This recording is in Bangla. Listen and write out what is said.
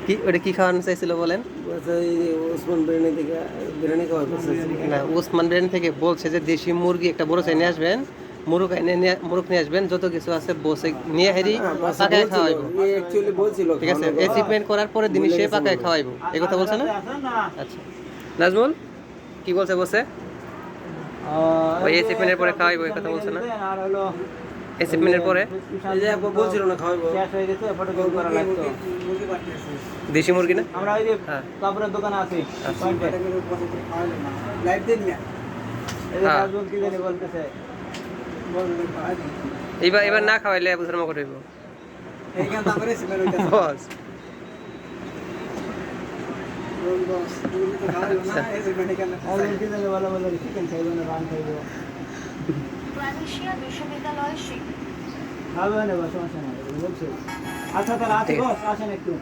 কি ওটা কি খাওয়ানো চাইছিল বলেন? ওসমান বিরিয়ানি থেকে বিরিয়ানি খাওয়ার কথা ছিল। না, ওসমান বিরিয়ানি থেকে বলছে যে দেশি মুরগি একটা বড় চাই নিয়ে আসবেন, মোরগ নিয়ে আসবেন, যত কিছু আছে বসে নিয়ে হেরি বাসা পাকায় বলছিল, খাওয়াইবো। অ্যাকচুয়ালি বলছিল ঠিক আছে, খাওয়ানোর কথা, অ্যাচিভমেন্ট করার পরে দিনই ভুলে সে গেছে পাকায় মনে হয়। খাওয়াইবো, এই কথা বলছে না? আচ্ছা, নাজমুল কি বলছে বসে? ওই অ্যাচিভমেন্টের পরে খাওয়াইবো, এই কথা বলছে না? আর হলো অ্যাচিভমেন্টের পরে এই যে একবার বলছিল না খাওয়াবো, শেষ হয়ে গেছে, ফটোকপি করা লাগতো। দেশি মুরগি না? আমরা ওই যে হ্যাঁ। কাপড়ের দোকানে আছি, আচ্ছা। পয়েন্টে। লাইভ দিন না এই যে হ্যাঁ। নাজমুল কি জানি বলতেছে। এবার না খাওয়াইলে আবু ধর্ম করব এইখান তারপরে সিমের ওইটা বস। বস তুমি তো খাওয়ালো না, এই যে মেডিকেল নাজমুল কি জানি বলে বলে চিকেন খাইবো না রান খাইবো। ক্রাইমিশিয়া বিশ্ববিদ্যালয়ের খাবে না, বস সমস্যা নাই বলছে। আচ্ছা তাহলে আসি বস, আসেন একটু।